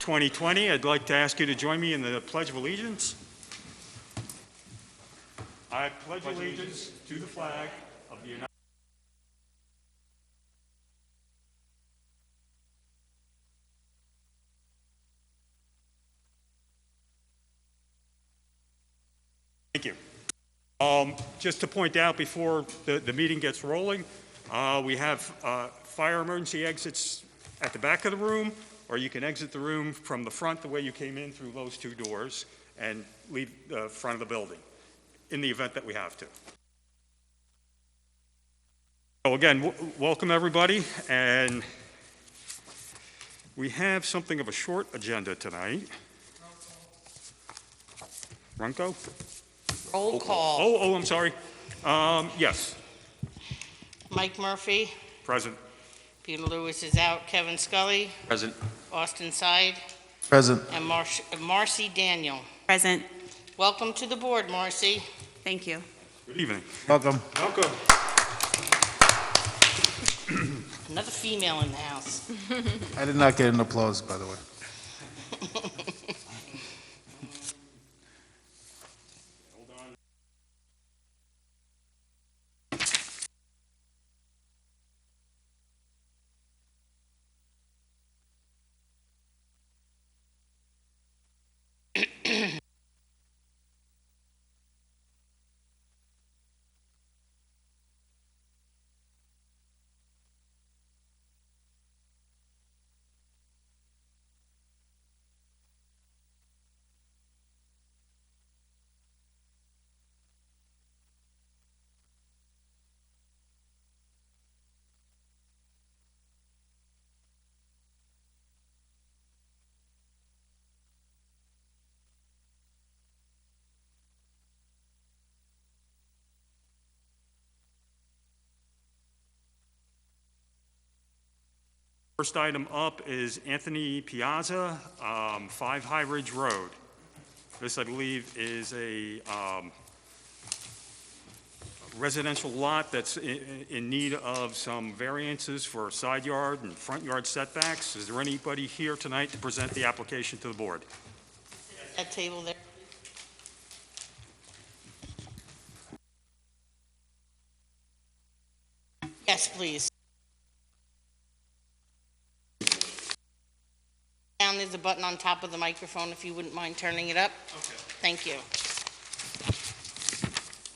2020. I'd like to ask you to join me in the Pledge of Allegiance. I pledge allegiance to the flag of the United States. Thank you. Just to point out before the meeting gets rolling, we have fire emergency exits at the back of the room, or you can exit the room from the front the way you came in through those two doors and leave the front of the building in the event that we have to. So again, welcome everybody, and we have something of a short agenda tonight. Runco? Roll call. Oh, I'm sorry. Yes. Mike Murphy. Present. Peter Lewis is out. Kevin Scully. Present. Austin Side. Present. And Marcy Daniel. Present. Welcome to the board, Marcy. Thank you. Good evening. Welcome. Welcome. Another female in the house. I did not get an applause, by the way. First item up is Anthony Piazza, 5 High Ridge Road. This, I believe, is a residential lot that's in need of some variances for side yard and front yard setbacks. Is there anybody here tonight to present the application to the board? That table there. Yes, please. Down, there's a button on top of the microphone if you wouldn't mind turning it up. Okay. Thank you.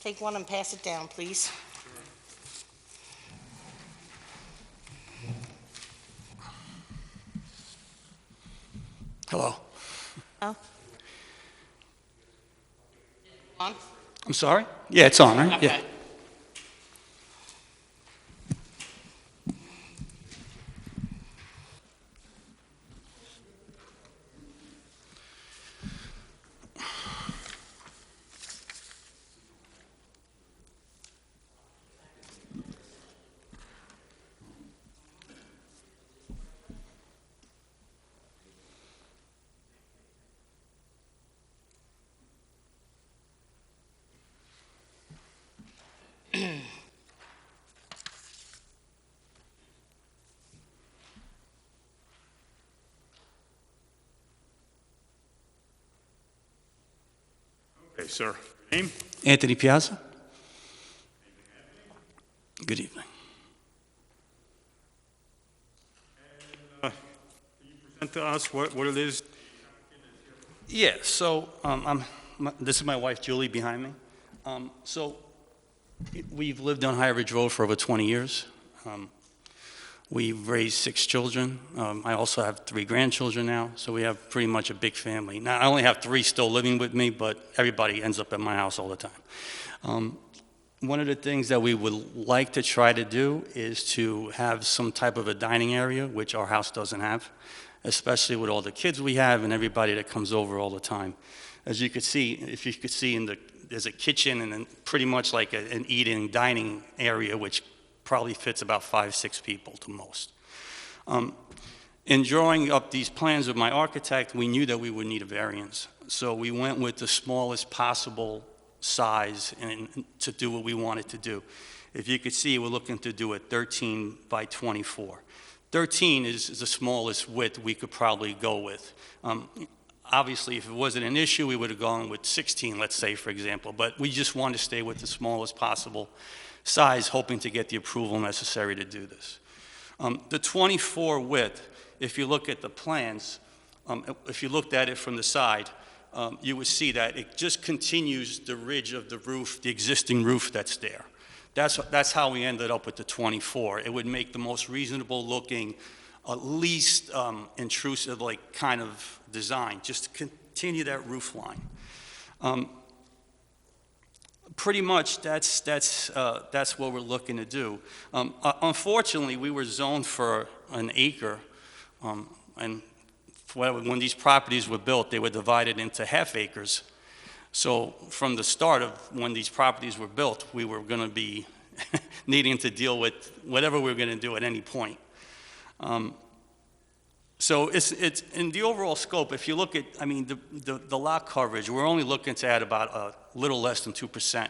Take one and pass it down, please. Hello. Oh. On? I'm sorry? Yeah, it's on, right? Okay. Yeah. Okay, sir. Name? Anthony Piazza. Good evening. Present to us what it is. Yeah, so this is my wife, Julie, behind me. So we've lived on High Ridge Road for over 20 years. We've raised 6 children. I also have 3 grandchildren now, so we have pretty much a big family. Now, I only have 3 still living with me, but everybody ends up at my house all the time. One of the things that we would like to try to do is to have some type of a dining area, which our house doesn't have, especially with all the kids we have and everybody that comes over all the time. As you could see, if you could see there's a kitchen and then pretty much like an eating, dining area, which probably fits about 5-6 people to most. In drawing up these plans with my architect, we knew that we would need a variance. So we went with the smallest possible size to do what we wanted to do. If you could see, we're looking to do a 13 by 24. 13 is the smallest width we could probably go with. Obviously, if it wasn't an issue, we would have gone with 16, let's say, for example. But we just wanted to stay with the smallest possible size, hoping to get the approval necessary to do this. The 24 width, if you look at the plans, if you looked at it from the side, you would see that it just continues the ridge of the roof, the existing roof that's there. That's how we ended up with the 24. It would make the most reasonable looking, least intrusive, like kind of design, just to continue that roof line. Pretty much that's what we're looking to do. Unfortunately, we were zoned for an acre, and when these properties were built, they were divided into half acres. So from the start of when these properties were built, we were going to be needing to deal with whatever we were going to do at any point. So it's in the overall scope, if you look at, I mean, the lot coverage, we're only looking to add about a little less than 2%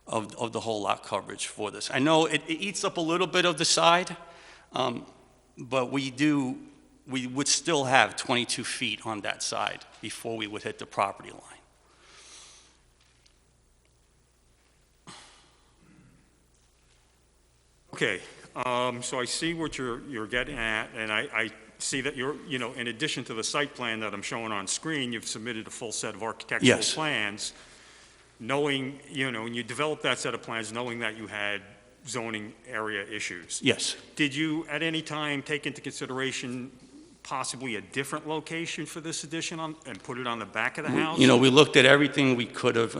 of the whole lot coverage for this. I know it eats up a little bit of the side, but we would still have 22 feet on that side before we would hit the property line. Okay, so I see what you're getting at, and I see that you're, in addition to the site plan that I'm showing on screen, you've submitted a full set of architectural Yes. plans, knowing, and you developed that set of plans knowing that you had zoning area issues. Yes. Did you, at any time, take into consideration possibly a different location for this addition and put it on the back of the house? We looked at everything we could have,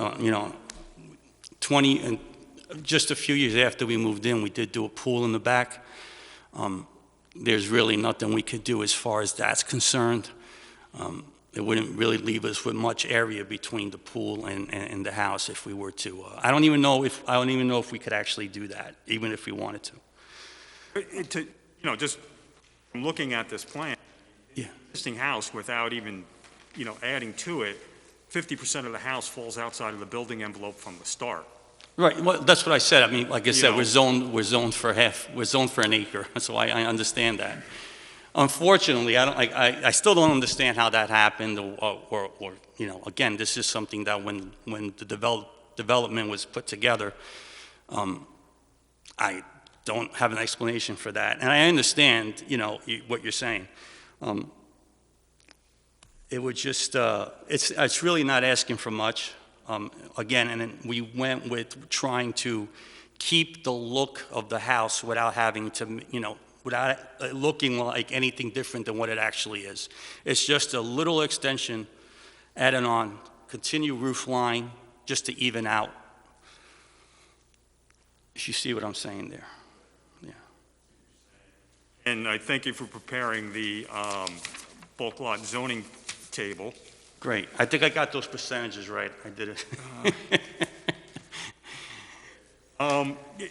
20, and just a few years after we moved in, we did do a pool in the back. There's really nothing we could do as far as that's concerned. It wouldn't really leave us with much area between the pool and the house if we were to. I don't even know if we could actually do that, even if we wanted to. Just from looking at this plan, Yeah. existing house without even, adding to it, 50% of the house falls outside of the building envelope from the start. Right. Well, that's what I said. I mean, like I said, know. we're zoned for an acre, so I understand that. Unfortunately, I still don't understand how that happened, or again, this is something that when the development was put together, I don't have an explanation for that, and I understand, what you're saying. It would just, it's really not asking for much. Again, and then we went with trying to keep the look of the house without having to, without it looking like anything different than what it actually is. It's just a little extension added on, continue roof line, just to even out. If you see what I'm saying there. Yeah. And I thank you for preparing the bulk lot zoning table. Great. I think I got those percentages right. I did it.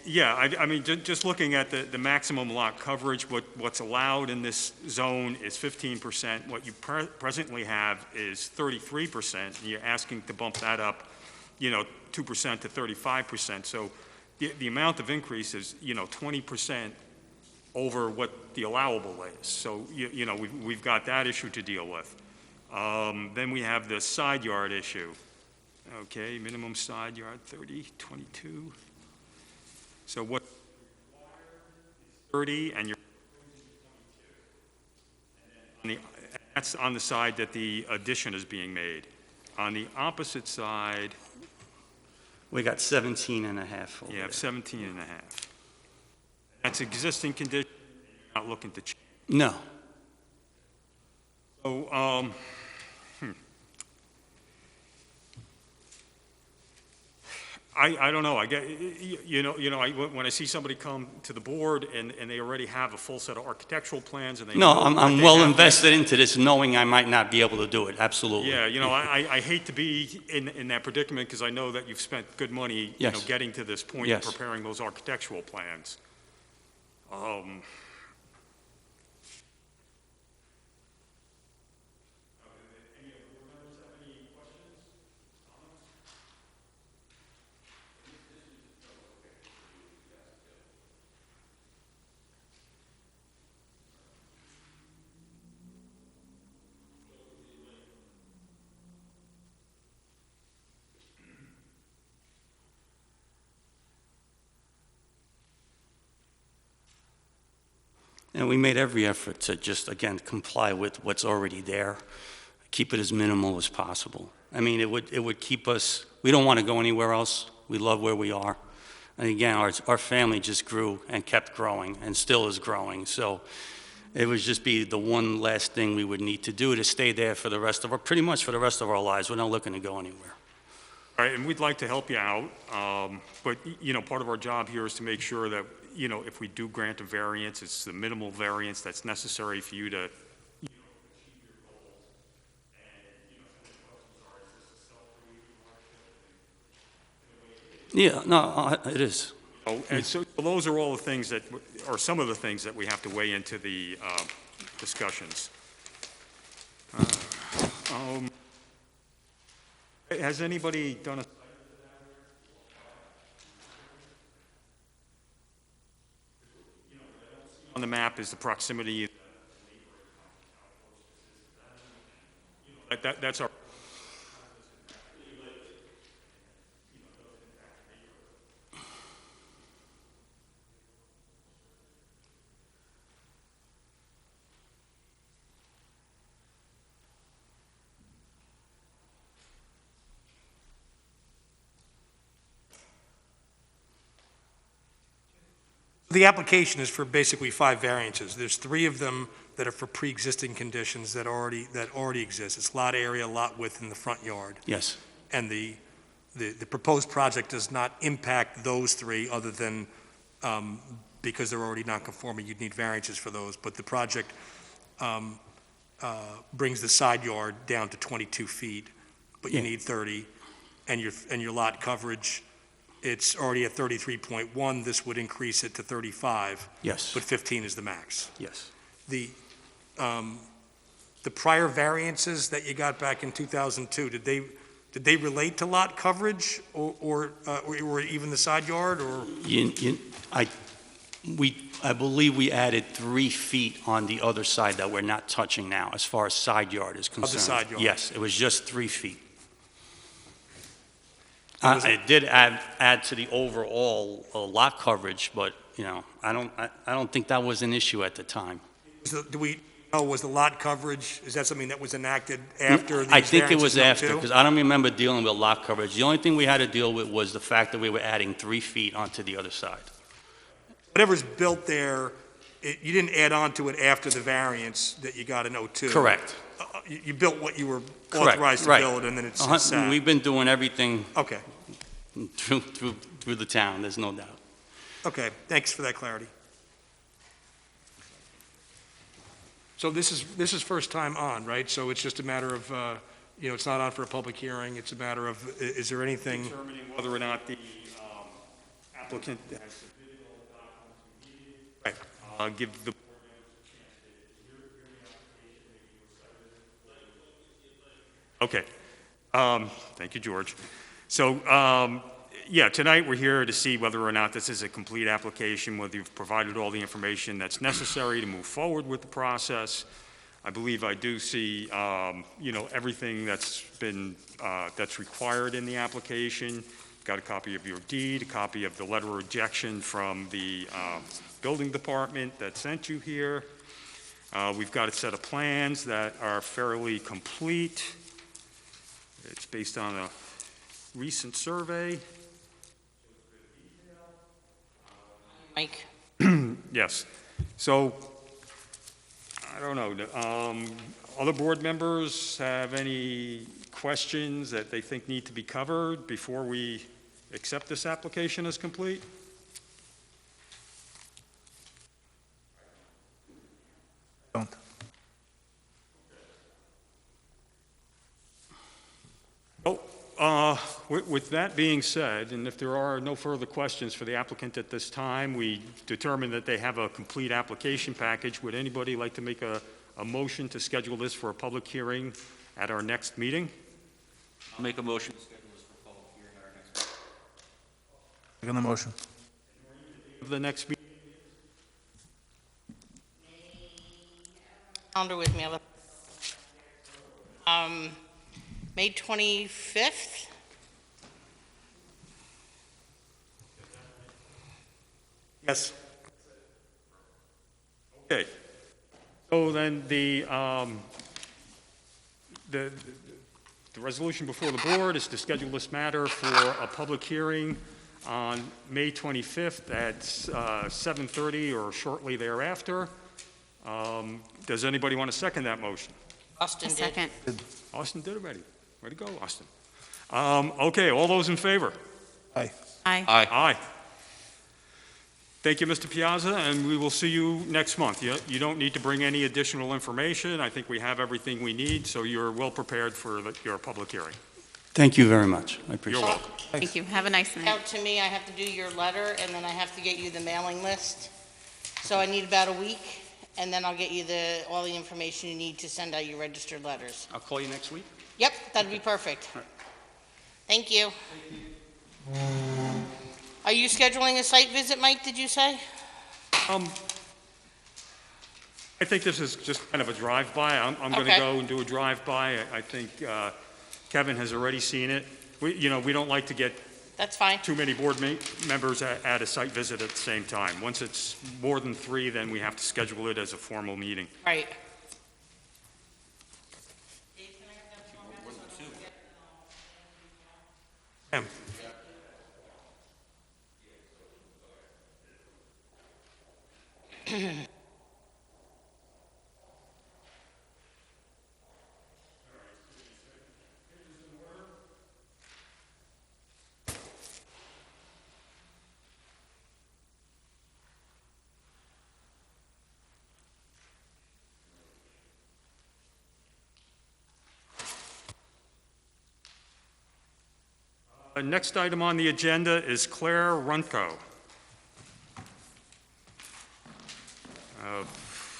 Yeah, I mean, just looking at the maximum lot coverage, what's allowed in this zone is 15%. What you presently have is 33%, and you're asking to bump that up, 2% to 35%. So the amount of increase is, 20% over what the allowable is. So, we've got that issue to deal with. Then we have the side yard issue. Okay, minimum side yard 30, 22. So what 30 and you're that's on the side that the addition is being made. On the opposite side, We got 17 and a half over you have there. 17 and a half. That's existing condition, you're not looking to change. No. So, I don't know. I get, when I see somebody come to the board and they already have a full set of architectural plans and they No, know I'm what they well have to- invested into this, knowing I might not be able to do it, absolutely. Yeah, I hate to be in that predicament because I know that you've spent good money, Yes. getting to this point Yes. and preparing those architectural plans. And we made every effort to just, again, comply with what's already there, keep it as minimal as possible. I mean, it would keep us, we don't want to go anywhere else. We love where we are. And again, our family just grew and kept growing and still is growing. So it would just be the one last thing we would need to do to stay there for the rest of our, pretty much for the rest of our lives. We're not looking to go anywhere. All right, and we'd like to help you out, but, part of our job here is to make sure that, if we do grant a variance, it's the minimal variance that's necessary for you to, achieve your goals. And, Yeah, no, it is. And so those are all the things that, or some of the things that we have to weigh into the discussions. Has anybody done a? On the map is the proximity. That's our. The application is for basically 5 variances. There's 3 of them that are for pre-existing conditions that already exist. It's lot area, lot width in the front yard. Yes. And the proposed project does not impact those 3 other than, because they're already non-conforming, you'd need variances for those. But the project brings the side yard down to 22 feet, but you Yeah. need 30. And your lot coverage, it's already at 33.1, this would increase it to 35, Yes. but 15 is the max. Yes. The prior variances that you got back in 2002, did they relate to lot coverage or even the side yard, or? I believe we added 3 feet on the other side that we're not touching now, as far as side yard is concerned. side yard? Yes, it was just 3 feet. Was it- It did add to the overall lot coverage, but, I don't think that was an issue at the time. Do we know, was the lot coverage, is that something that was enacted after these I think it was variances in after, 02? because I don't remember dealing with lot coverage. The only thing we had to deal with was the fact that we were adding 3 feet onto the other side. Whatever's built there, you didn't add on to it after the variance that you got in 02? Correct. You built what you were Correct, authorized to right. build, and then it's sat. We've been doing everything Okay, through the town, there's no doubt. okay, thanks for that clarity. So this is first time on, right? So it's just a matter of, it's not on for a public hearing, it's a matter of, is there anything? Determining whether or not the applicant has submitted all the documents we needed. Right. Give the board members a chance to hear the application, maybe. Okay. Thank you, George. So, tonight we're here to see whether or not this is a complete application, whether you've provided all the information that's necessary to move forward with the process. I believe I do see, everything that's been, that's required in the application. Got a copy of your deed, a copy of the letter of rejection from the building department that sent you here. We've got a set of plans that are fairly complete. It's based on a recent survey. Mike? Yes. So, I don't know. Other board members have any questions that they think need to be covered before we accept this application as complete? Don't. Oh, with that being said, and if there are no further questions for the applicant at this time, we determine that they have a complete application package. Would anybody like to make a motion to schedule this for a public hearing at our next meeting? I'll make a motion to schedule this for public hearing at our next meeting. Second the motion. The next meeting? Calendar with me. May 25th? Yes. Okay. So then the resolution before the board is to schedule this matter for a public hearing on May 25th at 7:30 or shortly thereafter. Does anybody want to second that motion? Austin did. Second. Austin did already. Way to go, Austin. Okay, all those in favor? Aye. Aye. Aye. Thank you, Mr. Piazza, and we will see you next month. You don't need to bring any additional information. I think we have everything we need, so you're well prepared for your public hearing. Thank you very much. I appreciate You're it. welcome. Thank you. Have a nice night. Out to me, I have to do your letter, and then I have to get you the mailing list. So I need about a week, and then I'll get you all the information you need to send out your registered letters. I'll call you next week. Yep, that'd be perfect. Thank you. Are you scheduling a site visit, Mike, did you say? I think this is just kind of a drive-by. I'm going to Okay. go and do a drive-by. I think Kevin has already seen it. We don't like to get That's fine. too many board members at a site visit at the same time. Once it's more than 3, then we have to schedule it as a formal meeting. Right. Em. Next item on the agenda is Claire Runco.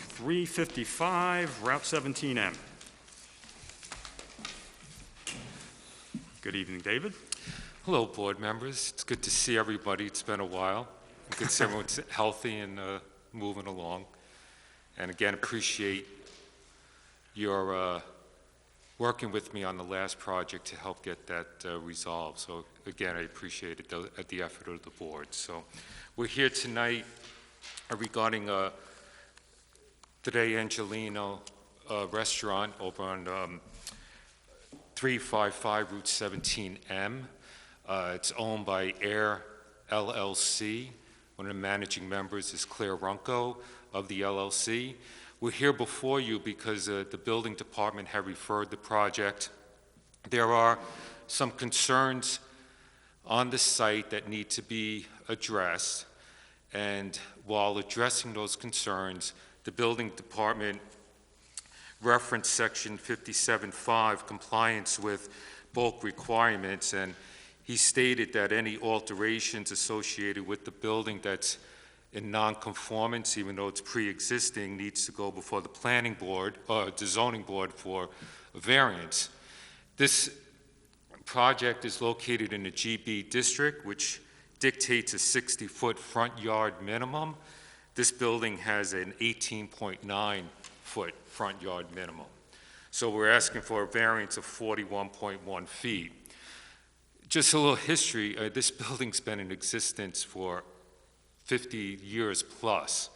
355 Route 17M. Good evening, David. Hello, board members. It's good to see everybody. It's been a while. Good to see everyone's healthy and moving along. And again, appreciate your working with me on the last project to help get that resolved. So again, I appreciate it at the effort of the board. So we're here tonight regarding Tre Angelino restaurant over on 355 Route 17M. It's owned by Air LLC. One of the managing members is Claire Runco of the LLC. We're here before you because the building department have referred the project. There are some concerns on the site that need to be addressed. And while addressing those concerns, the building department referenced section 57.5, compliance with bulk requirements, and he stated that any alterations associated with the building that's in non-conformance, even though it's pre-existing, needs to go before the planning board, or the zoning board for a variance. This project is located in the GB district, which dictates a 60-foot front yard minimum. This building has an 18.9-foot front yard minimum. So we're asking for a variance of 41.1 feet. Just a little history, this building's been in existence for 50 years plus.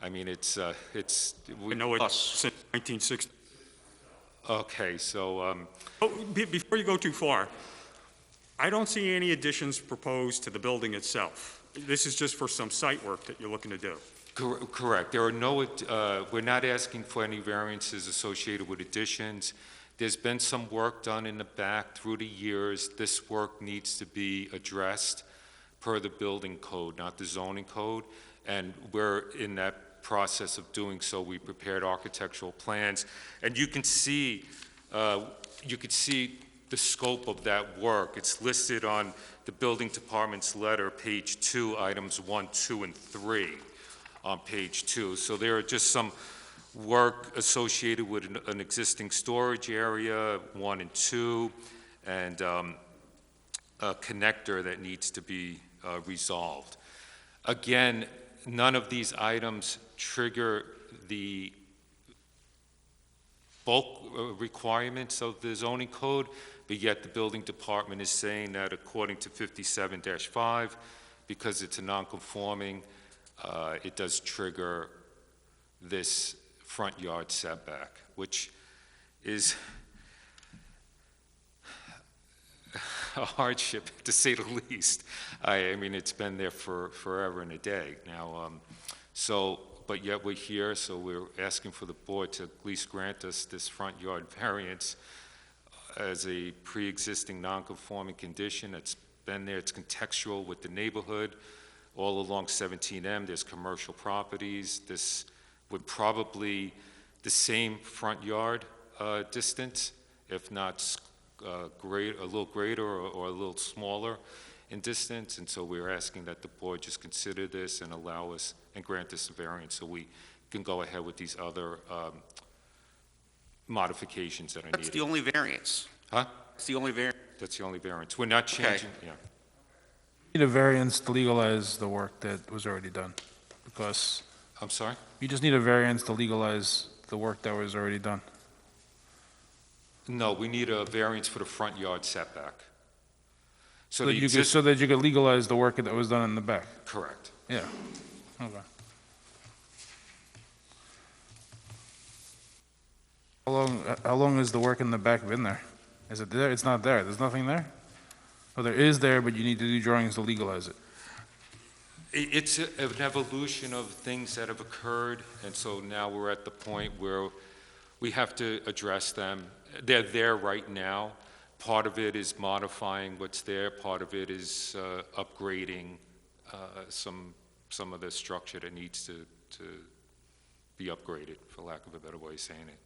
I mean, I know it's since 1960. Okay, so, Before you go too far, I don't see any additions proposed to the building itself. This is just for some site work that you're looking to do. correct. There are no, we're not asking for any variances associated with additions. There's been some work done in the back through the years. This work needs to be addressed per the building code, not the zoning code, and we're in that process of doing so. We prepared architectural plans, and you can see the scope of that work. It's listed on the building department's letter, page 2, items 1, 2, and 3 on page 2. So there are just some work associated with an existing storage area, 1 and 2, and a connector that needs to be resolved. Again, none of these items trigger the bulk requirements of the zoning code, but yet the building department is saying that according to 57-5, because it's a non-conforming, it does trigger this front yard setback, which is a hardship, to say the least. I mean, it's been there for forever and a day now. But yet we're here, so we're asking for the board to at least grant us this front yard variance as a pre-existing non-conforming condition that's been there. It's contextual with the neighborhood. All along 17M, there's commercial properties. This would probably the same front yard distance, if not a little greater or a little smaller in distance. And so we're asking that the board just consider this and allow us and grant us a variance so we can go ahead with these other modifications that are needed. That's the only variance. Huh? That's the only variance. That's the only variance. We're not changing, yeah. Need a variance to legalize the work that was already done, because I'm sorry? you just need a variance to legalize the work that was already done. No, we need a variance for the front yard setback. So So the that you could, exist, so that you could legalize the work that was done in the back. correct. Yeah, okay. How long has the work in the back been there? Is it there? It's not there. There's nothing there? Or there is there, but you need to do drawings to legalize it. It's an evolution of things that have occurred, and so now we're at the point where we have to address them. They're there right now. Part of it is modifying what's there. Part of it is upgrading some of the structure that needs to be upgraded, for lack of a better way of saying it.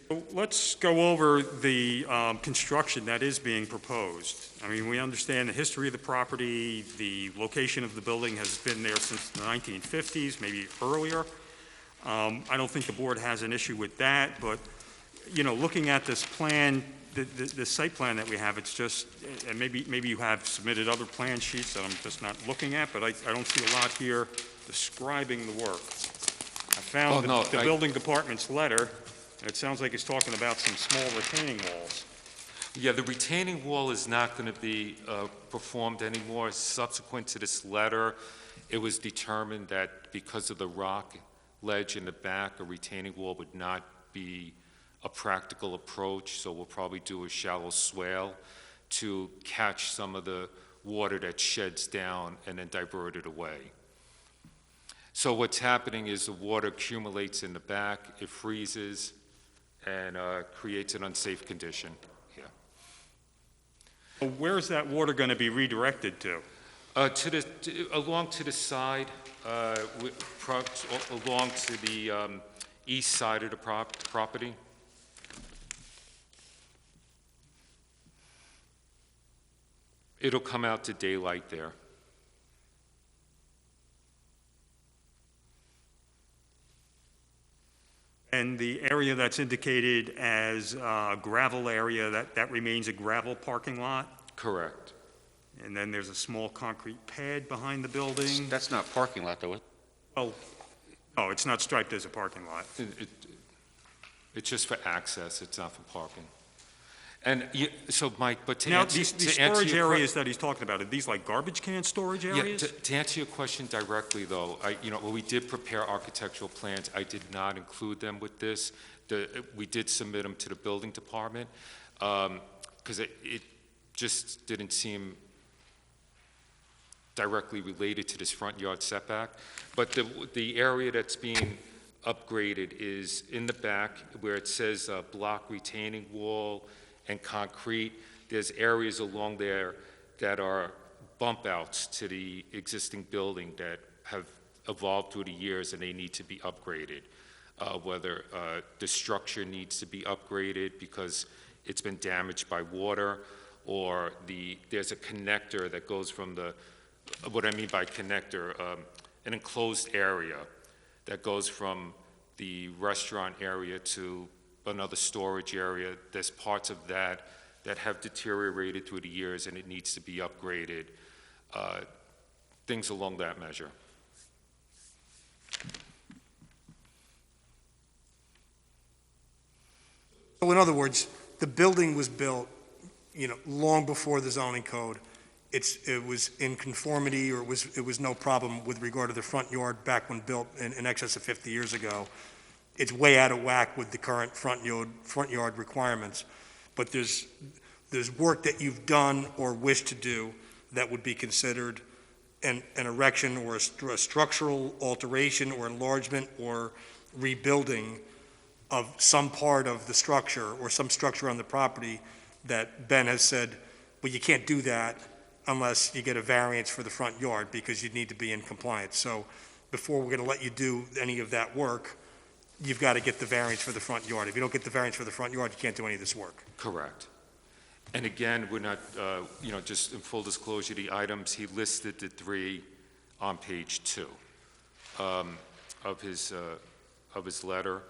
So let's go over the construction that is being proposed. I mean, we understand the history of the property, the location of the building has been there since the 1950s, maybe earlier. I don't think the board has an issue with that, but, you know, looking at this plan, the site plan that we have, it's just, and maybe you have submitted other plan sheets that I'm just not looking at, but I don't see a lot here describing the work. I found the building department's letter, and it sounds like it's talking about some small retaining walls. Yeah, the retaining wall is not going to be performed anymore. Subsequent to this letter, it was determined that because of the rock ledge in the back, a retaining wall would not be a practical approach, so we'll probably do a shallow swale to catch some of the water that sheds down and then divert it away. So what's happening is the water accumulates in the back, it freezes, and creates an unsafe condition here. Where's that water going to be redirected to? Along to the side, along to the east side of the property. It'll come out to daylight there. And the area that's indicated as gravel area, that remains a gravel parking lot? Correct. And then there's a small concrete pad behind the building? That's not parking lot, though. Oh, it's not striped as a parking lot. It's just for access, it's not for parking. And so, Mike, but to Now, answer... these to answer storage your areas that he's talking about, are these like garbage can storage areas? Yeah, to answer your question directly, though, when we did prepare architectural plans, I did not include them with this. We did submit them to the building department, because it just didn't seem directly related to this front yard setback. But the area that's being upgraded is in the back, where it says block retaining wall and concrete. There's areas along there that are bump outs to the existing building that have evolved through the years, and they need to be upgraded. Whether the structure needs to be upgraded because it's been damaged by water, or there's a connector that goes from what I mean by connector, an enclosed area that goes from the restaurant area to another storage area. There's parts of that have deteriorated through the years, and it needs to be upgraded. Things along that measure. So in other words, the building was built, long before the zoning code. it was in conformity, or it was no problem with regard to the front yard back when built in excess of 50 years ago. It's way out of whack with the current front yard requirements. But there's work that you've done or wish to do that would be considered an erection or a structural alteration or enlargement or rebuilding of some part of the structure or some structure on the property that Ben has said, well, you can't do that unless you get a variance for the front yard because you need to be in compliance. So before we're going to let you do any of that work, you've got to get the variance for the front yard. If you don't get the variance for the front yard, you can't do any of this work. Correct. And again, we're not, just in full disclosure, the items, he listed the 3 on page 2 of his letter.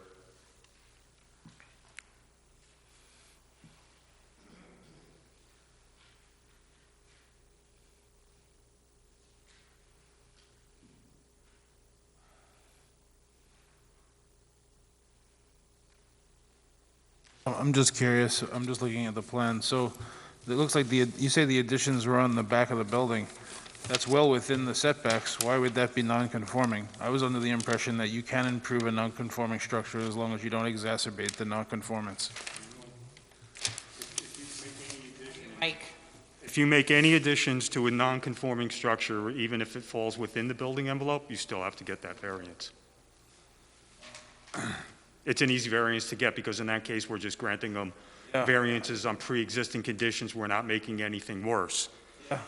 I'm just curious, I'm just looking at the plan, so it looks like you say the additions were on the back of the building. That's well within the setbacks, why would that be non-conforming? I was under the impression that you can improve a non-conforming structure as long as you don't exacerbate the non-conformance. Mike? If you make any additions to a non-conforming structure, even if it falls within the building envelope, you still have to get that variance. It's an easy variance to get because in that case, we're just granting them variances on pre-existing conditions. We're not making anything worse,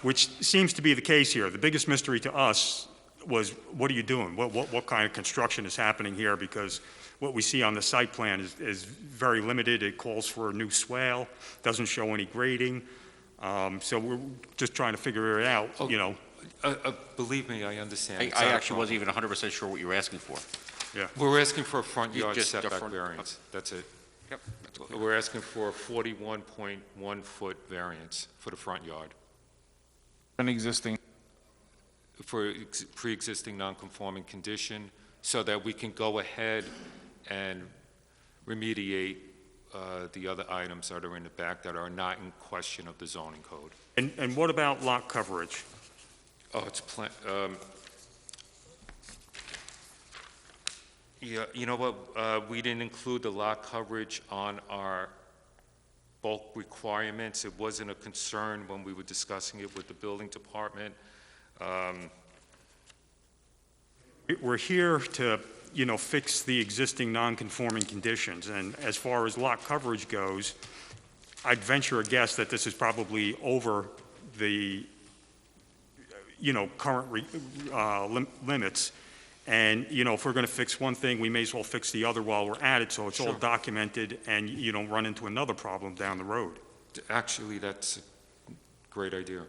which seems to be the case here. The biggest mystery to us was, what are you doing? What kind of construction is happening here? Because what we see on the site plan is very limited. It calls for a new swale, doesn't show any grading. So we're just trying to figure it out, Believe me, I understand. I actually wasn't even 100% sure what you were asking for. Yeah. We're asking for a front You yard just setback different- variance. That's it. Yep. We're asking for a 41.1-foot variance for the front yard An existing, for pre-existing non-conforming condition so that we can go ahead and remediate the other items that are in the back that are not in question of the zoning code. And what about lot coverage? Oh, it's yeah, you know what, we didn't include the lot coverage on our bulk requirements. It wasn't a concern when we were discussing it with the building department. We're here to, fix the existing non-conforming conditions, and as far as lot coverage goes, I'd venture a guess that this is probably over the, current limits. And, if we're going to fix one thing, we may as well fix the other while we're at it, so it's all Sure. documented and you don't run into another problem down the road. Actually, that's a great idea.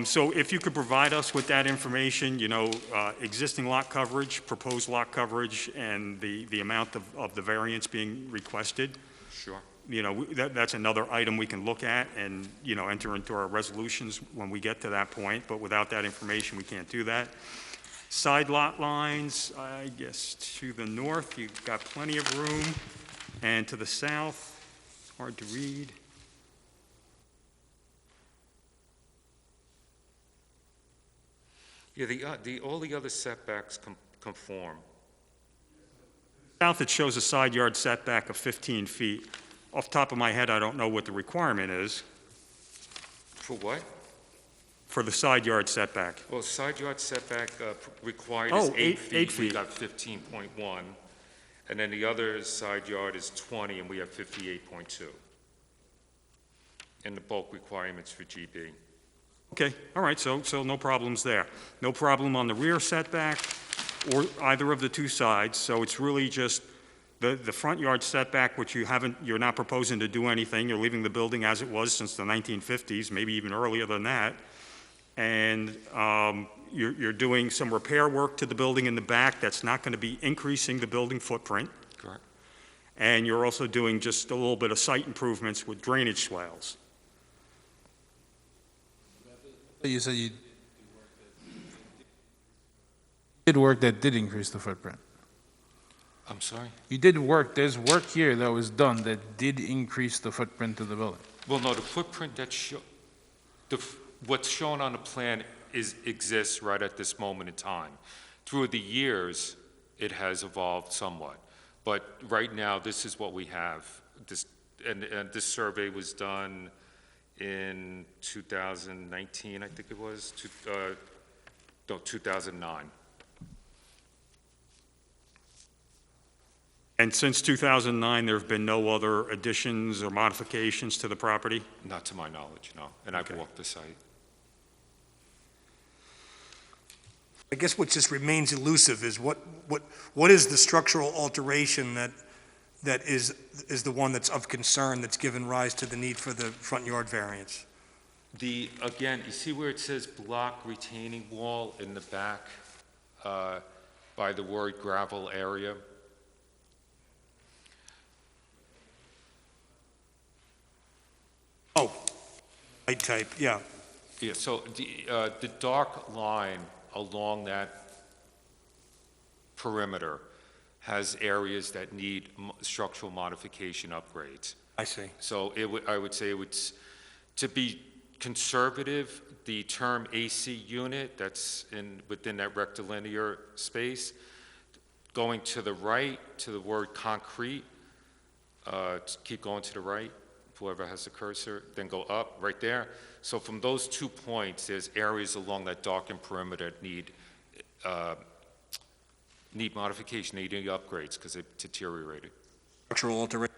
So if you could provide us with that information, existing lot coverage, proposed lot coverage, and the amount of the variance being requested, Sure. that's another item we can look at and, enter into our resolutions when we get to that point, but without that information, we can't do that. Side lot lines, I guess to the north, you've got plenty of room, and to the south, hard to read. Yeah, all the other setbacks conform. South, it shows a side yard setback of 15 feet. Off the top of my head, I don't know what the requirement is For what? for the side yard setback. Well, side yard setback required Oh, is 8 feet. 8 feet. We got 15.1. And then the other side yard is 20, and we have 58.2. And the bulk requirements for GB. Okay, all right, so no problems there. No problem on the rear setback or either of the two sides, so it's really just the front yard setback, which you're not proposing to do anything. You're leaving the building as it was since the 1950s, maybe even earlier than that. And you're doing some repair work to the building in the back that's not going to be increasing the building footprint. Correct. And you're also doing just a little bit of site improvements with drainage swales. you said you did work that did increase the footprint. I'm sorry? You did work, there's work here that was done that did increase the footprint of the building. Well, no, the footprint what's shown on the plan exists right at this moment in time. Through the years, it has evolved somewhat. But right now, this is what we have. And this survey was done in 2019, I think it was, 2009. And since 2009, there have been no other additions or modifications to the property? Not to my knowledge, no. And I've Okay. walked the site. I guess what just remains elusive is what is the structural alteration that is the one that's of concern, that's given rise to the need for the front yard variance? Again, you see where it says block retaining wall in the back by the word gravel area? Oh, light type, yeah. Yeah, so the dark line along that perimeter has areas that need structural modification upgrades. I see. So I would say to be conservative, the term AC unit that's within that rectilinear space, going to the right to the word concrete, keep going to the right, whoever has the cursor, then go up right there. So from those 2 points, there's areas along that darkened perimeter that need modification, need upgrades because they've deteriorated. Structural alteration,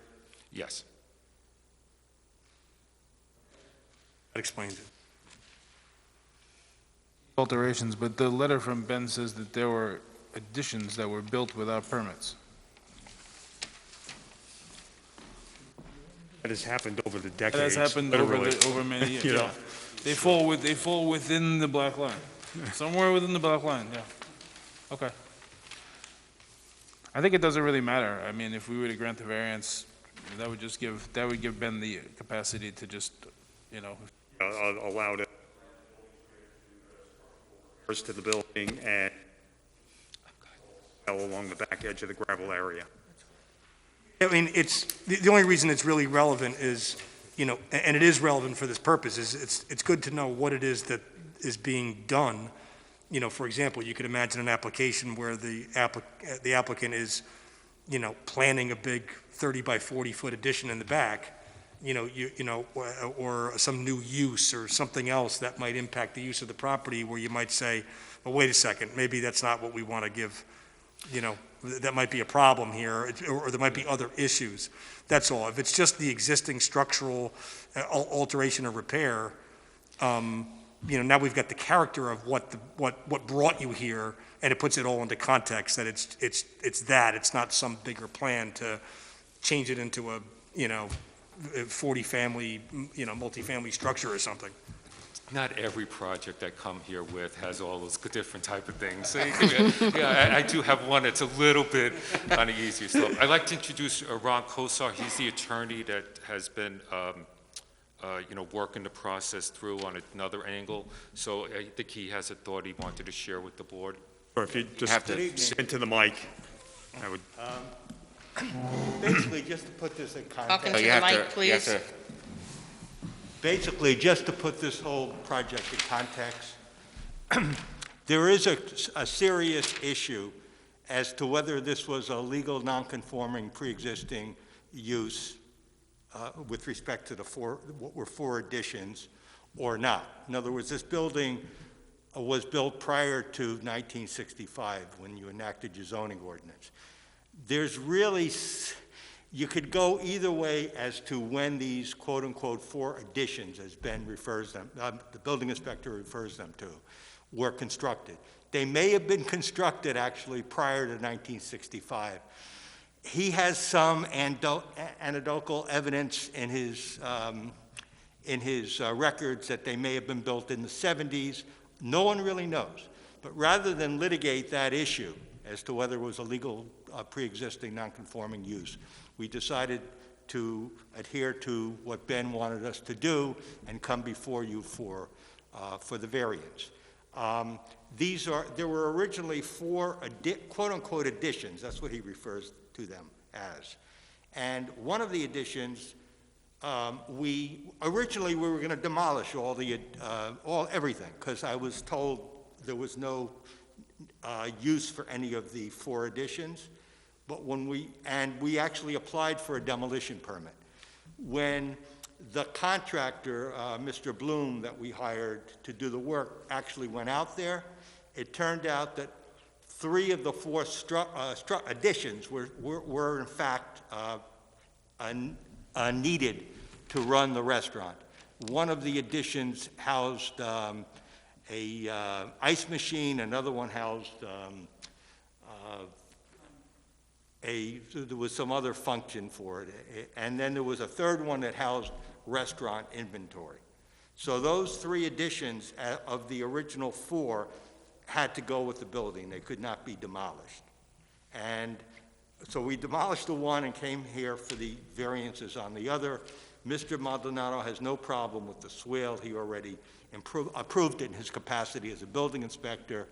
Yes. that explains it. Alterations, but the letter from Ben says that there were additions that were built without permits. That has happened over the That decades. has happened literally. over many years, You know. yeah. They fall within the black line, somewhere within the black line, yeah. Okay. I think it doesn't really matter. I mean, if we were to grant the variance, that would give Ben the capacity to just, Allowed it to the building and along the back edge of the gravel area. I mean, it's, the only reason it's really relevant is, and it is relevant for this purpose, is it's good to know what it is that is being done. For example, you could imagine an application where the applicant is, planning a big 30 by 40 foot addition in the back, or some new use or something else that might impact the use of the property, where you might say, well, wait a second, maybe that's not what we want to give, that might be a problem here, or there might be other issues. That's all. If it's just the existing structural alteration or repair, now we've got the character of what brought you here, and it puts it all into context that it's not some bigger plan to change it into a 40 family, multifamily structure or something. Not every project I come here with has all those different type of things. So, yeah, I do have one that's a little bit on the easier slope. I'd like to introduce Ron Kosar. He's the attorney that has been, working the process through on another angle. So I think he has a thought he wanted to share with the board. Or if you just sit into the mic, I would. Basically, just to put this in Talking context. to the mic, please. Basically, just to put this whole project in context, there is a serious issue as to whether this was a legal non-conforming pre-existing use with respect to what were 4 additions or not. In other words, this building was built prior to 1965 when you enacted your zoning ordinance. There's really, you could go either way as to when these quote-unquote 4 additions, as Ben refers them, the building inspector refers them to, were constructed. They may have been constructed actually prior to 1965. He has some anecdotal evidence in his records that they may have been built in the 70s. No one really knows. But rather than litigate that issue as to whether it was a legal pre-existing non-conforming use, we decided to adhere to what Ben wanted us to do and come before you for the variance. There were originally 4 quote-unquote additions, that's what he refers to them as. And one of the additions Originally, we were going to demolish everything, because I was told there was no use for any of the 4 additions, but we actually applied for a demolition permit. When the contractor, Mr. Bloom, that we hired to do the work, actually went out there, it turned out that 3 of the 4 additions were in fact needed to run the restaurant. One of the additions housed a ice machine, another one housed there was some other function for it, and then there was a third one that housed restaurant inventory. So those 3 additions of the original 4 had to go with the building. They could not be demolished. And so we demolished the one and came here for the variances on the other. Mr. Maldonado has no problem with the swale. He already approved it in his capacity as a building inspector.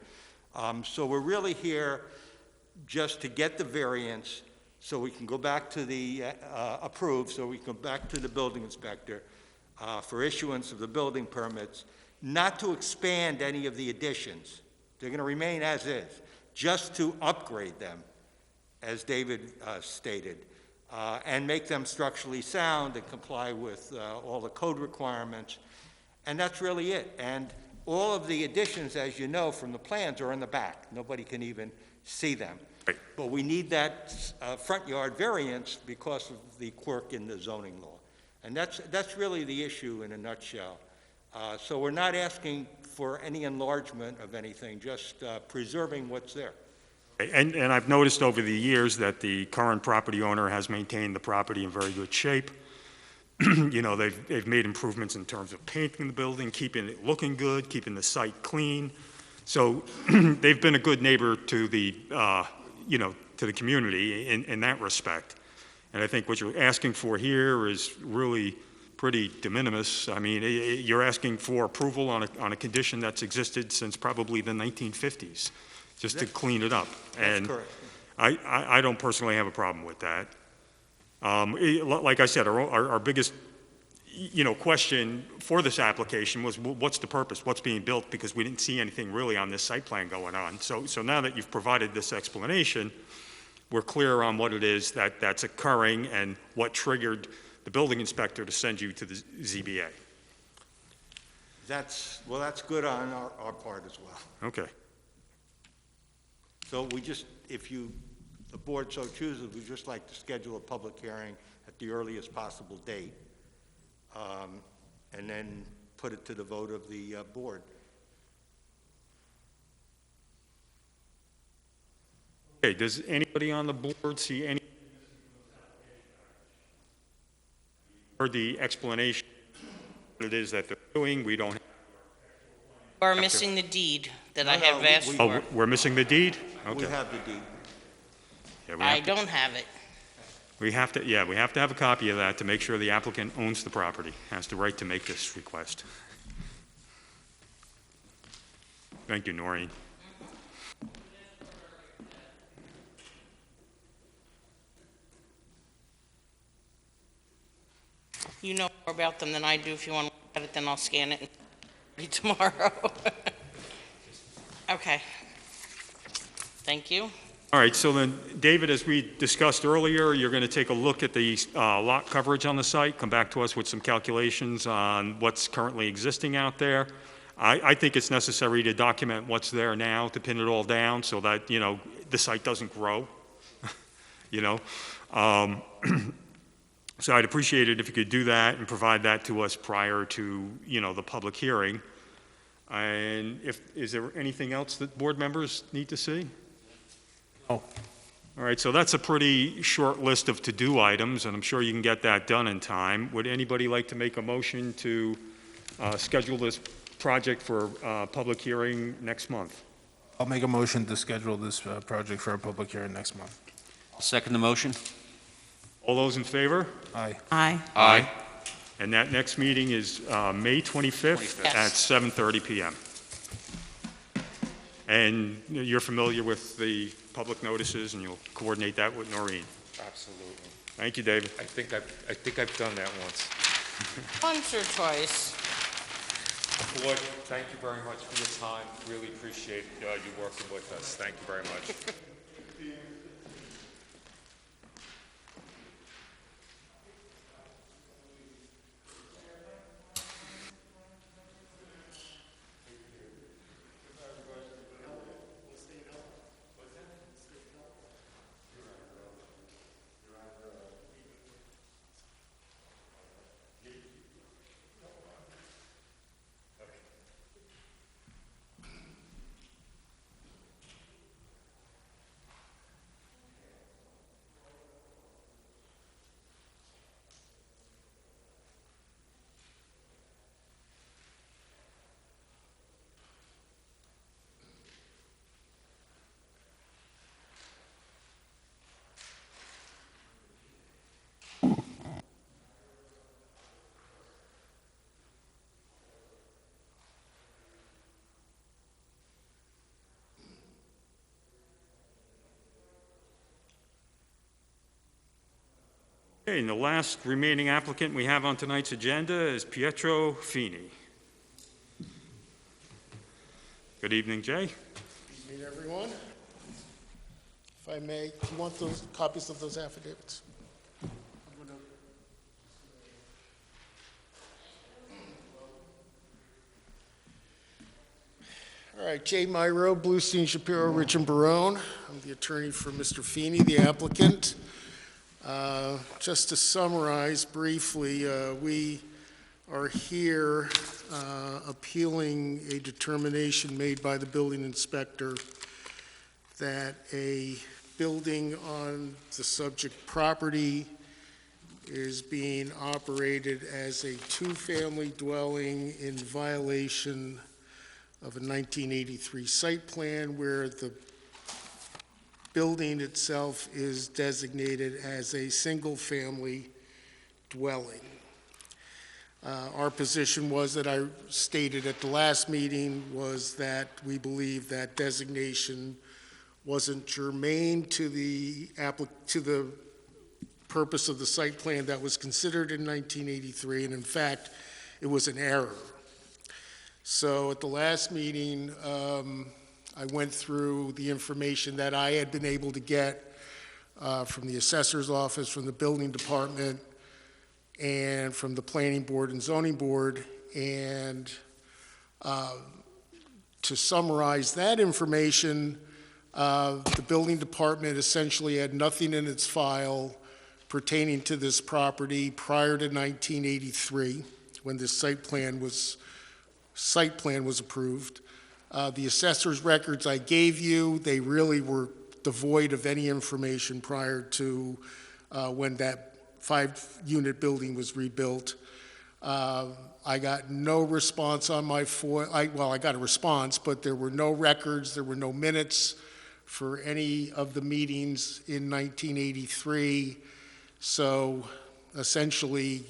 So we're really here just to get the variance so we can go back to the approved, so we can go back to the building inspector for issuance of the building permits, not to expand any of the additions. They're going to remain as is, just to upgrade them, as David stated, and make them structurally sound and comply with all the code requirements. And that's really it. And all of the additions, as you know from the plans, are in the back. Nobody can even see them. Right. But we need that front yard variance because of the quirk in the zoning law. And that's really the issue in a nutshell. So we're not asking for any enlargement of anything, just preserving what's there. And I've noticed over the years that the current property owner has maintained the property in very good shape. You know, they've made improvements in terms of painting the building, keeping it looking good, keeping the site clean. So they've been a good neighbor to the, to the community in that respect. And I think what you're asking for here is really pretty de minimis. I mean, you're asking for approval on a condition that's existed since probably the 1950s, just to clean it up. That's correct. I don't personally have a problem with that. Like I said, our biggest, question for this application was what's the purpose, what's being built, because we didn't see anything really on this site plan going on. So now that you've provided this explanation, we're clear on what it is that's occurring and what triggered the building inspector to send you to the ZBA. That's good on our part as well. Okay. So we just, if the board so chooses, we'd just like to schedule a public hearing at the earliest possible date, and then put it to the vote of the board. Okay, does anybody on the board see any? Heard the explanation, what it is that they're doing, we don't. We're missing the deed that I have asked for. Oh, we're missing the deed? We Okay. have the deed. Yeah, I don't have it. we have to have a copy of that to make sure the applicant owns the property, has the right to make this request. Thank you, Noreen. You know more about them than I do. If you want to look at it, then I'll scan it and read tomorrow. Okay. Thank you. All right, so then, David, as we discussed earlier, you're going to take a look at the lot coverage on the site, come back to us with some calculations on what's currently existing out there. I think it's necessary to document what's there now, to pin it all down so that, the site doesn't grow, So I'd appreciate it if you could do that and provide that to us prior to, the public hearing. And is there anything else that board members need to see? Oh. All right, so that's a pretty short list of to-do items, and I'm sure you can get that done in time. Would anybody like to make a motion to schedule this project for public hearing next month? I'll make a motion to schedule this project for a public hearing next month. I'll second the motion. All those in favor? Aye. Aye. Aye. And that next meeting is May 25th at 7:30 p.m. And you're familiar with the public notices, and you'll coordinate that with Noreen. Absolutely. Thank you, David. I think I've done that once. Once or twice. Board, thank you very much for your time. Really appreciate you working with us. Thank you very much. Okay, and the last remaining applicant we have on tonight's agenda is Pietro Fini. Good evening, Jay. Evening, everyone. If I may, do you want those copies of those affidavits? All right, Jay Monroe, Bluestein, Shapiro, Rich and Barone. I'm the attorney for Mr. Feeney, the applicant. Just to summarize briefly, we are here appealing a determination made by the building inspector that a building on the subject property is being operated as a two-family dwelling in violation of a 1983 site plan where the building itself is designated as a single-family dwelling. Our position was that I stated at the last meeting was that we believe that designation wasn't germane to the purpose of the site plan that was considered in 1983, and in fact, it was an error. So at the last meeting, I went through the information that I had been able to get from the assessor's office, from the building department, and from the planning board and zoning board. And to summarize that information, the building department essentially had nothing in its file pertaining to this property prior to 1983, when this site plan was approved. The assessor's records I gave you, they really were devoid of any information prior to when that 5-unit building was rebuilt. I got no response on my I got a response, but there were no records, there were no minutes for any of the meetings in 1983. So essentially,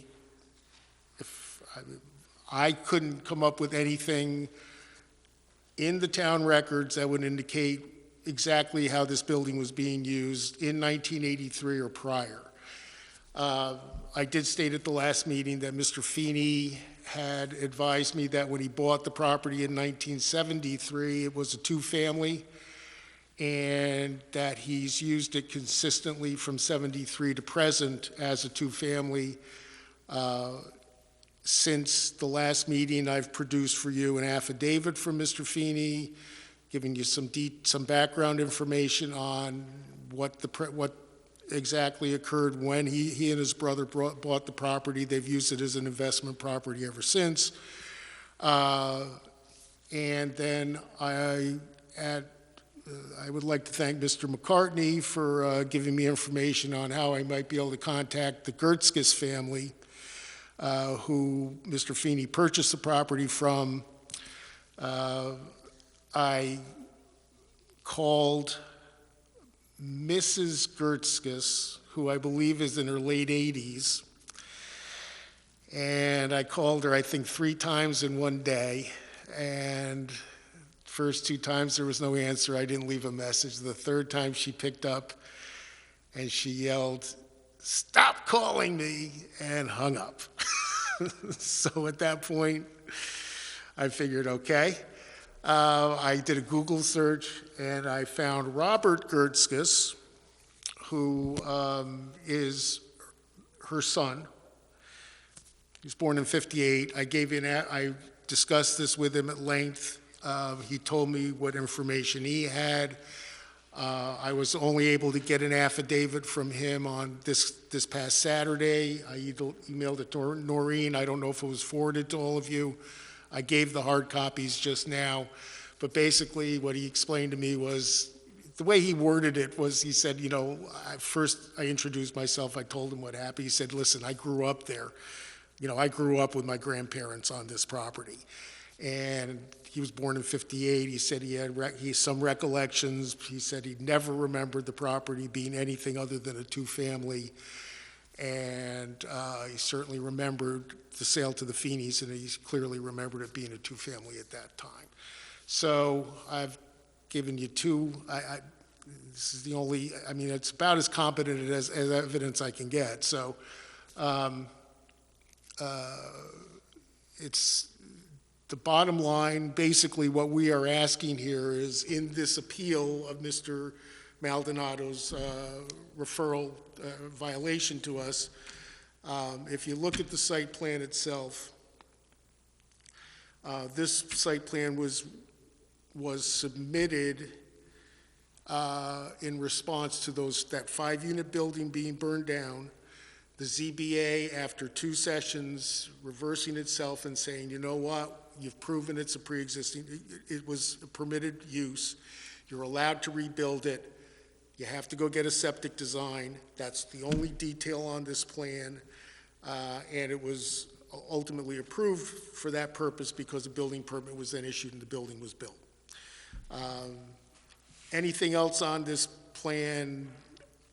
I couldn't come up with anything in the town records that would indicate exactly how this building was being used in 1983 or prior. I did state at the last meeting that Mr. Feeney had advised me that when he bought the property in 1973, it was a two-family, and that he's used it consistently from 73 to present as a two-family. Since the last meeting, I've produced for you an affidavit from Mr. Feeney, giving you some background information on what exactly occurred when he and his brother bought the property. They've used it as an investment property ever since. And then I would like to thank Mr. McCartney for giving me information on how I might be able to contact the Gertzkis family, who Mr. Feeney purchased the property from. I called Mrs. Gertzkis, who I believe is in her late 80s, and I called her, I think, 3 times in one day, and first 2 times there was no answer. I didn't leave a message. The third time she picked up and she yelled, "Stop calling me," and hung up. So at that point, I figured, okay. I did a Google search, and I found Robert Gertzkes, who is her son. He was born in '58. I discussed this with him at length. He told me what information he had. I was only able to get an affidavit from him on this past Saturday. I emailed it to Noreen. I don't know if it was forwarded to all of you. I gave the hard copies just now. But basically, what he explained to me was, the way he worded it was, he said, first I introduced myself. I told him what happened. He said, listen, I grew up there. I grew up with my grandparents on this property. And he was born in '58. He said he had some recollections. He said he never remembered the property being anything other than a two-family. And he certainly remembered the sale to the Feeneys, and he clearly remembered it being a two-family at that time. So I've given you two. This is the only, it's about as competent as evidence I can get. So it's the bottom line. Basically, what we are asking here is, in this appeal of Mr. Maldonado's referral violation to us, if you look at the site plan itself, this site plan was submitted in response to that 5-unit building being burned down. The ZBA, after 2 sessions, reversing itself and saying, you know what, you've proven it's a pre-existing, it was a permitted use. You're allowed to rebuild it. You have to go get a septic design. That's the only detail on this plan. And it was ultimately approved for that purpose because a building permit was then issued and the building was built. Anything else on this plan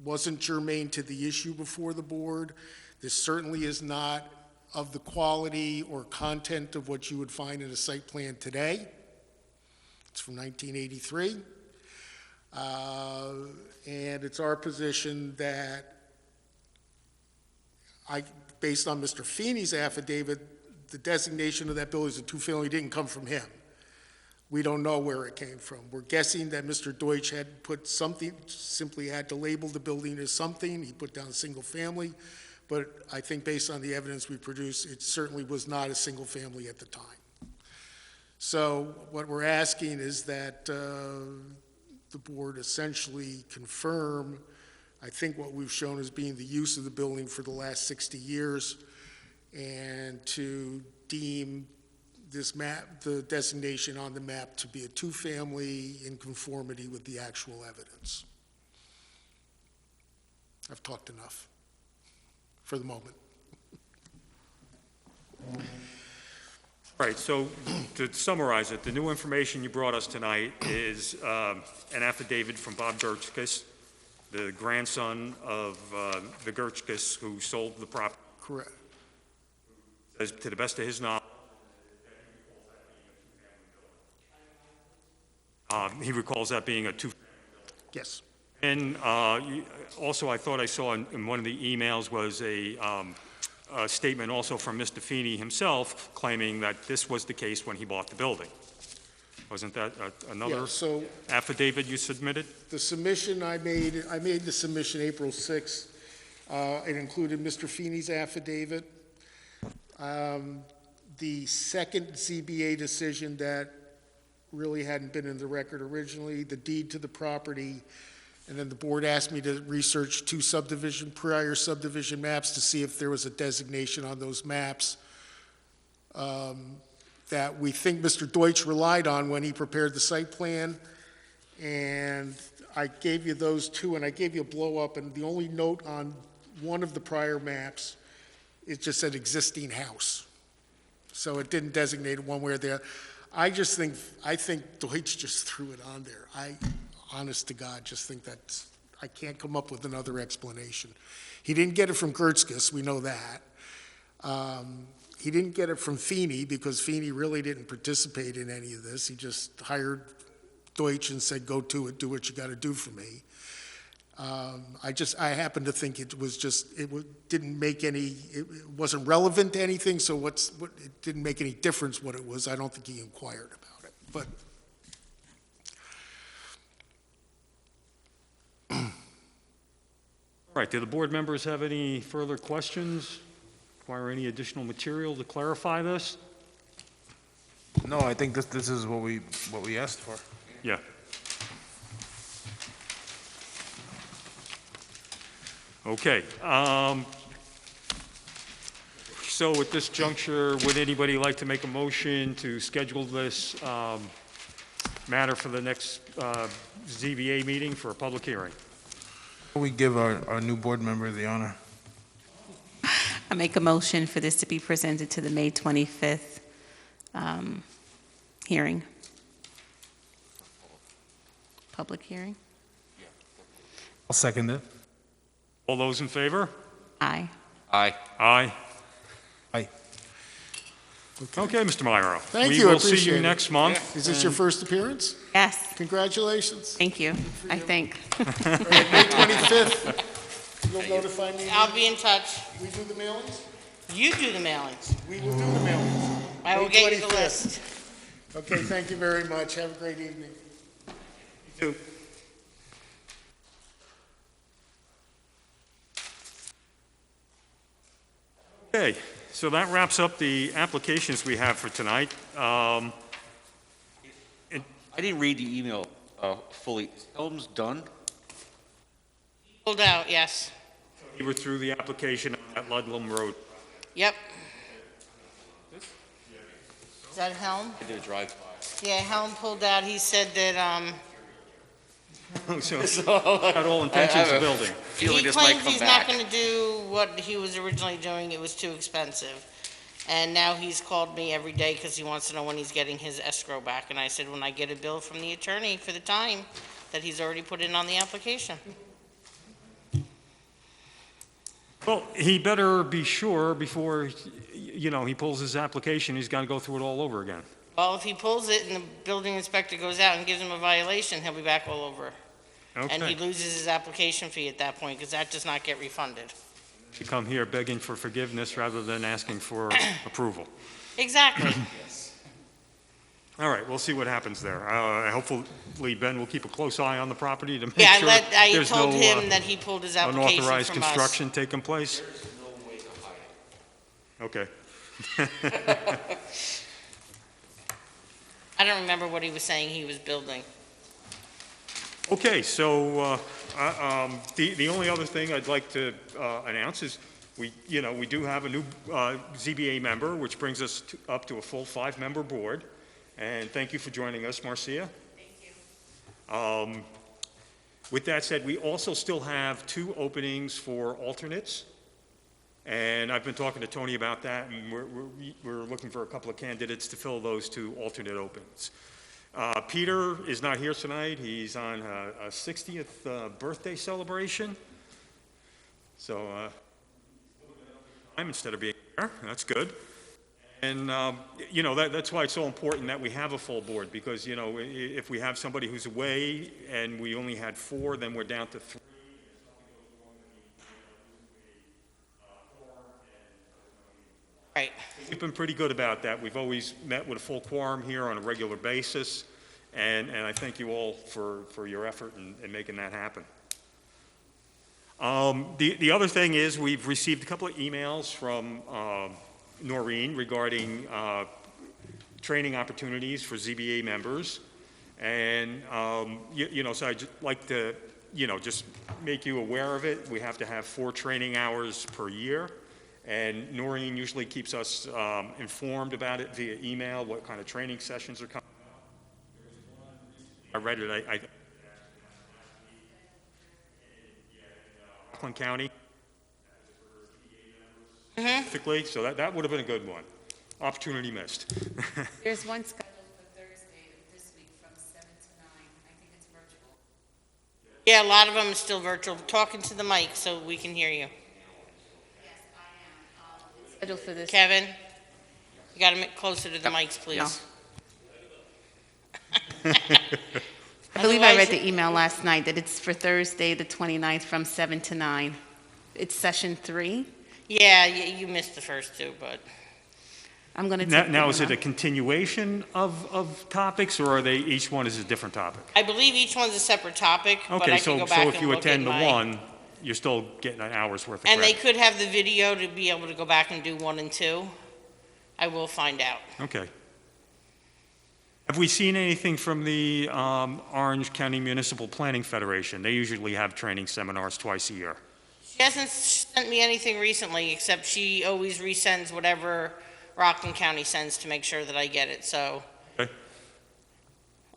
wasn't germane to the issue before the board. This certainly is not of the quality or content of what you would find in a site plan today. It's from 1983. And it's our position that, based on Mr. Feeney's affidavit, the designation of that building as a two-family didn't come from him. We don't know where it came from. We're guessing that Mr. Deutsch had put something, simply had to label the building as something. He put down single family, but I think based on the evidence we produced, it certainly was not a single family at the time. So what we're asking is that the board essentially confirm, I think, what we've shown as being the use of the building for the last 60 years, and to deem this map, the designation on the map, to be a two-family in conformity with the actual evidence. I've talked enough for the moment. Right, so to summarize it, the new information you brought us tonight is an affidavit from Bob Gertzkes, the grandson of the Gertzkes who sold the property. Correct. Says, to the best of his knowledge, he recalls that being a two. Yes. And also, I thought I saw in one of the emails was a statement also from Mr. Feeney himself claiming that this was the case when he bought the building. Wasn't that another Yeah, so affidavit you submitted? the submission I made the submission April 6th. It included Mr. Feeney's affidavit. The second ZBA decision that really hadn't been in the record originally, the deed to the property, and then the board asked me to research 2 prior subdivision maps to see if there was a designation on those maps that we think Mr. Deutsch relied on when he prepared the site plan. And I gave you those 2, and I gave you a blow-up, and the only note on one of the prior maps, it just said existing house. So it didn't designate it one way or the other. I think Deutsch just threw it on there. Honest to God, just think I can't come up with another explanation. He didn't get it from Gertzkes, we know that. He didn't get it from Feeney because Feeney really didn't participate in any of this. He just hired Deutsch and said, go to it, do what you got to do for me. I happen to think it didn't make any, it wasn't relevant to anything, so it didn't make any difference what it was. I don't think he inquired about it, but. All right, do the board members have any further questions? Require any additional material to clarify this? No, I think this is what we asked for. Yeah. Okay. So at this juncture, would anybody like to make a motion to schedule this matter for the next ZBA meeting for a public hearing? We give our new board member the honor. I make a motion for this to be presented to the May 25th hearing. Public hearing? I'll second it. All those in favor? Aye. Aye. Aye. Aye. Okay, Mr. Monroe. Thank you, I We will see appreciate you it. next month. Is this your first appearance? Yes, Congratulations. thank you, I think. All right, May 25th, you'll notify me. I'll be in touch. We do the mailings? You do the mailings. We will do the mailings. I will May get you the 25th. list. Okay, thank you very much. Have a great evening. You too. Okay, so that wraps up the applications we have for tonight. I didn't read the email fully. Is Helms done? Pulled out, yes. We were through the application at Ludlam Road. Yep. Is that Helm? I did a drive-by. Yeah, Helm pulled out. He said that, So, got all intentions of building. Feeling he this might claims come he's not back. gonna do what he was originally doing. It was too expensive. And now he's called me every day because he wants to know when he's getting his escrow back. And I said, when I get a bill from the attorney for the time that he's already put in on the application. Well, he better be sure before, he pulls his application, he's got to go through it all over again. Well, if he pulls it and the building inspector goes out and gives him a violation, he'll be back all over. And he Okay. loses his application fee at that point because that does not get refunded. You come here begging for forgiveness rather than asking for approval. Exactly. All right, we'll see what happens there. Hopefully Ben will keep a close eye on the property to make Yeah, sure I there's told no him that he pulled his application unauthorized from us. construction taking place. Okay. I don't remember what he was saying he was building. Okay, so the only other thing I'd like to announce is we do have a new ZBA member, which brings us up to a full 5-member board. And thank you for joining us, Marcia. Thank you. With that said, we also still have 2 openings for alternates. And I've been talking to Tony about that, and we're looking for a couple of candidates to fill those 2 alternate openings. Peter is not here tonight. He's on a 60th birthday celebration. So, instead of being here, that's good. And, that's why it's so important that we have a full board, because, if we have somebody who's away and we only had 4, then we're down to 3. Right. We've been pretty good about that. We've always met with a full quorum here on a regular basis, and I thank you all for your effort in making that happen. The other thing is we've received a couple of emails from Noreen regarding training opportunities for ZBA members, and so I'd just like to just make you aware of it. We have to have 4 training hours per year. And Noreen usually keeps us informed about it via email, what kind of training sessions are coming up. I read it, Rockland County, specifically, so that would have been a good one. Opportunity missed. There's one scheduled for Thursday this week from 7 to 9. I think it's virtual. Yeah, a lot of them are still virtual. Talking to the mic so we can hear you. Scheduled for this. Kevin, you got to get closer to the mics, please. I believe I read Otherwise- the email last night that it's for Thursday, the 29th, from 7 to 9. It's session 3. Yeah, you missed the first two, but I'm going to Now, take now, is it a continuation of topics, or are they, each one is a different topic? I believe each one's a separate topic, but Okay, I can go back so and if you look at attend the my... one, you're still getting an hour's worth of And they credit. could have the video to be able to go back and do 1 and 2. I will find out. Okay. Have we seen anything from the Orange County Municipal Planning Federation? They usually have training seminars twice a year. She hasn't sent me anything recently, except she always resends whatever Rockland County sends to make sure that I get it, so. Okay.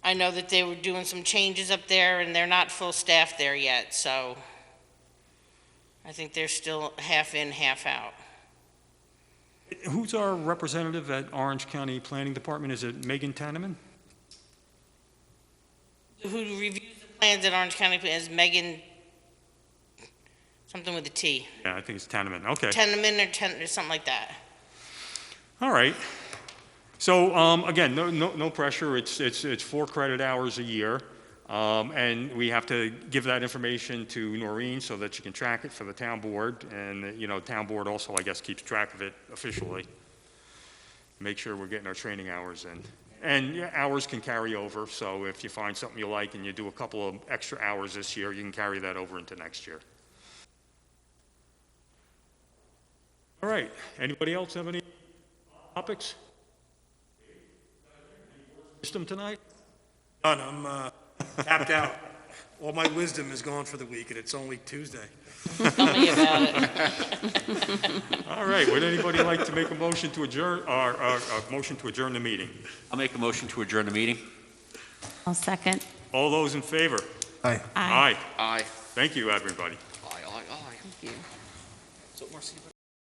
I know that they were doing some changes up there, and they're not full staff there yet, so I think they're still half in, half out. Who's our representative at Orange County Planning Department? Is it Megan Tanneman? Who reviews the plans at Orange County is Megan, something with a T. Yeah, I think it's Tanneman. Okay. Tenement or something like that. All right. So, again, no pressure. It's 4 credit hours a year. And we have to give that information to Noreen so that she can track it for the town board. And, town board also, I guess, keeps track of it officially. Make sure we're getting our training hours in. And yeah, hours can carry over, so if you find something you like and you do a couple of extra hours this year, you can carry that over into next year. All right. Anybody else have any topics? Wisdom tonight? None, I'm tapped out. All my wisdom is gone for the week, and it's only Tuesday. Tell me about it. All right, would anybody like to make a motion to adjourn, or a motion to adjourn the meeting? I'll make a motion to adjourn the meeting. I'll second. All those in favor? Aye. Aye. Aye. Thank you, everybody. Aye, aye, aye. Thank you. So, Marcy,